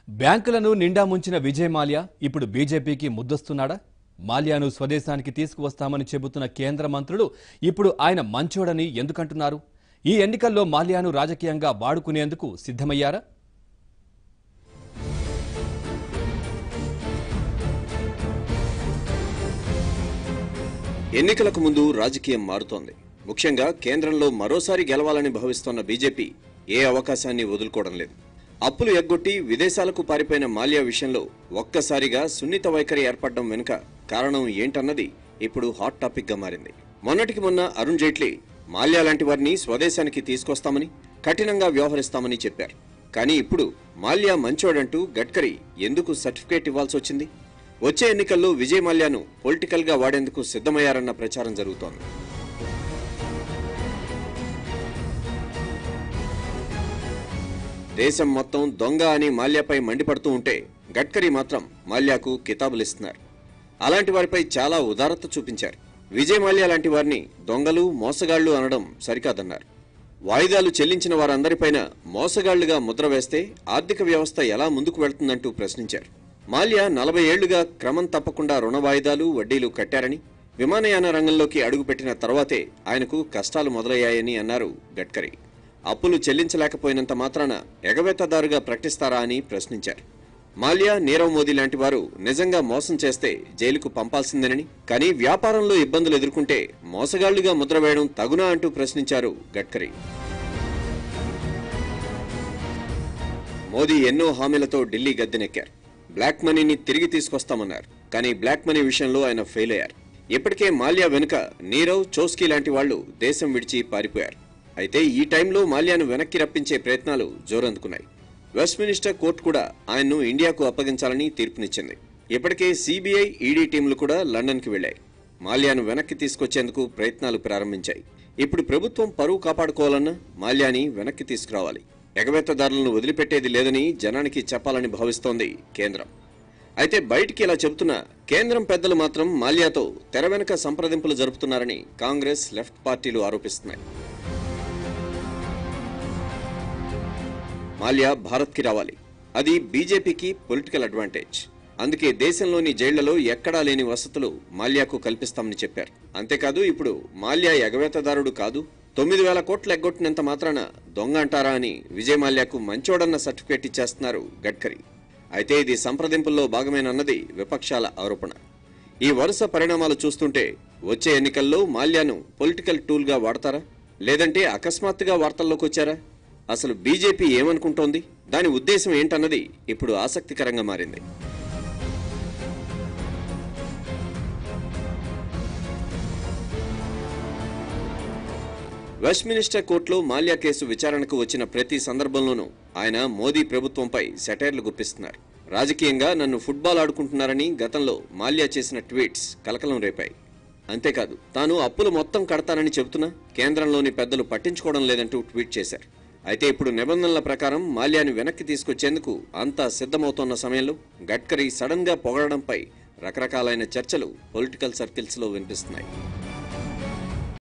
బ్యాంకులను నిండా ముంచిన విజయ్ మాల్యా ఇప్పుడు బీజేపీకి ముద్దొస్తున్నాడా? మాల్యాను స్వదేశానికి తీసుకువస్తామని చెబుతున్న కేంద్ర మంత్రులు ఇప్పుడు ఆయన మంచోడని ఎందుకంటున్నారు? ఈ ఎన్నికల్లో మాల్యాను రాజకీయంగా వాడుకునేందుకు సిద్ధమయ్యారా? ఎన్నికలకు ముందు రాజకీయం మారుతోంది. ముఖ్యంగా కేంద్రంలో మరోసారి గెలవాలని భావిస్తోన్న బీజేపీ ఏ అవకాశాన్ని వదులుకోవడం లేదు. అప్పులు ఎగ్గొట్టి విదేశాలకు పారిపోయిన మాల్యా విషయంలో ఒక్కసారిగా సున్నిత వైఖరి ఏర్పడడం వెనుక కారణం ఏంటన్నది ఇప్పుడు హాట్ టాపిక్ గా మారింది. మొన్నటికి మొన్న అరుణ్ జైట్లీ మాల్యా లాంటి వారిని స్వదేశానికి తీసుకొస్తామని, కఠినంగా వ్యవహరిస్తామని చెప్పారు. కానీ ఇప్పుడు మాల్యా మంచోడంటూ గడ్కరీ ఎందుకు సర్టిఫికేట్ ఇవ్వాల్సి వచ్చింది? వచ్చే ఎన్నికల్లో విజయ్ మాల్యాను పొలిటికల్ గా వాడేందుకు సిద్ధమయ్యారన్న ప్రచారం జరుగుతోంది. దేశం మొత్తం దొంగ అని మాల్యాపై మండిపడుతూ ఉంటే గడ్కరీ మాత్రం మాల్యాకు కితాబులిస్తున్నారు. అలాంటి వారిపై చాలా ఉదారత చూపించారు. విజయ్ మాల్యా లాంటి వారిని దొంగలు, మోసగాళ్లు అనడం సరికాదన్నారు. వాయిదాలు చెల్లించిన వారందరిపైన మోసగాళ్లుగా ముద్ర వేస్తే ఆర్థిక వ్యవస్థ ఎలా ముందుకు వెళ్తుందంటూ ప్రశ్నించారు. మాల్యా 40 ఏళ్లుగా క్రమం తప్పకుండా రుణ వాయిదాలు, వడ్డీలు కట్టారని, విమానయాన రంగంలోకి అడుగుపెట్టిన తర్వాతే ఆయనకు కష్టాలు మొదలయ్యాయని అన్నారు గడ్కరీ. అప్పులు చెల్లించలేకపోయినంత మాత్రాన ఎగవేతదారుగా ప్రకటిస్తారా అని ప్రశ్నించారు. మాల్యా, నీరవ్ మోదీ లాంటి వారు నిజంగా మోసం చేస్తే జైలుకు పంపాల్సిందేనని, కానీ వ్యాపారంలో ఇబ్బందులు ఎదుర్కొంటే మోసగాళ్లుగా ముద్ర వేయడం తగునా అంటూ ప్రశ్నించారు గడ్కరీ. మోదీ ఎన్నో హామీలతో ఢిల్లీ గద్దెనెక్కారు. బ్లాక్ మనీని తిరిగి తీసుకొస్తామన్నారు. కానీ బ్లాక్ మనీ విషయంలో ఆయన ఫెయిల్ అయ్యారు. ఇప్పటికే మాల్యా వెనుక నీరవ్, చోస్కీ లాంటి వాళ్లు దేశం విడిచి పారిపోయారు. అయితే ఈ టైంలో మాల్యాను వెనక్కి రప్పించే ప్రయత్నాలు జోరందుకున్నాయి. వెస్ట్మినిస్టర్ కోర్టు కూడా ఆయన్ను ఇండియాకు అప్పగించాలని తీర్పునిచ్చింది. ఇప్పటికే సిబిఐ, ఈడీ టీంలు కూడా లండన్కి వెళ్లాయి. మాల్యాను వెనక్కి తీసుకొచ్చేందుకు ప్రయత్నాలు ప్రారంభించాయి. ఇప్పుడు ప్రభుత్వం పరువు కాపాడుకోవాలన్నా మాల్యాని వెనక్కి తీసుకురావాలి. ఎగవేతదారులను వదిలిపెట్టేది లేదని జనానికి చెప్పాలని భావిస్తోంది కేంద్రం. అయితే బయటికి ఇలా చెబుతున్న కేంద్రం పెద్దలు మాత్రం మాల్యాతో తెర వెనుక సంప్రదింపులు జరుపుతున్నారని కాంగ్రెస్, లెఫ్ట్ పార్టీలు ఆరోపిస్తున్నాయి. మాల్యా భారత్కి రావాలి. అది బీజేపీకి పొలిటికల్ అడ్వాంటేజ్. అందుకే దేశంలోని జైళ్లలో ఎక్కడా లేని వసతులు మాల్యాకు కల్పిస్తామని చెప్పారు. అంతేకాదు ఇప్పుడు మాల్యా ఎగవేతదారుడు కాదు, 9,000 కోట్లు ఎగ్గొట్టినంత మాత్రాన దొంగ అంటారా అని విజయ్ మాల్యాకు మంచోడన్న సర్టిఫికేట్ ఇచ్చేస్తున్నారు గడ్కరీ. అయితే ఇది సంప్రదింపుల్లో భాగమేనన్నది విపక్షాల ఆరోపణ. ఈ వరుస పరిణామాలు చూస్తుంటే వచ్చే ఎన్నికల్లో మాల్యాను పొలిటికల్ టూల్గా వాడతారా, లేదంటే అకస్మాత్తుగా వార్తల్లోకి వచ్చారా? అసలు బీజేపీ ఏమనుకుంటోంది, దాని ఉద్దేశం ఏంటన్నది ఇప్పుడు ఆసక్తికరంగా మారింది. వెస్ట్మినిస్టర్ కోర్టులో మాల్యా కేసు విచారణకు వచ్చిన ప్రతి సందర్భంలోనూ ఆయన మోదీ ప్రభుత్వంపై సెటైర్లు గుప్పిస్తున్నారు. రాజకీయంగా నన్ను ఫుట్బాల్ ఆడుకుంటున్నారని గతంలో మాల్యా చేసిన ట్వీట్స్ కలకలం రేపాయి. అంతేకాదు తాను అప్పులు మొత్తం కడతానని చెబుతున్నా కేంద్రంలోని పెద్దలు పట్టించుకోవడం లేదంటూ ట్వీట్ చేశారు. అయితే ఇప్పుడు నిబంధనల ప్రకారం మాల్యాను వెనక్కి తీసుకొచ్చేందుకు అంతా సిద్ధమవుతోన్న సమయంలో గడ్కరీ సడన్ గా పొగడడంపై రకరకాలైన చర్చలు పొలిటికల్ సర్కిల్స్ లో వినిపిస్తున్నాయి.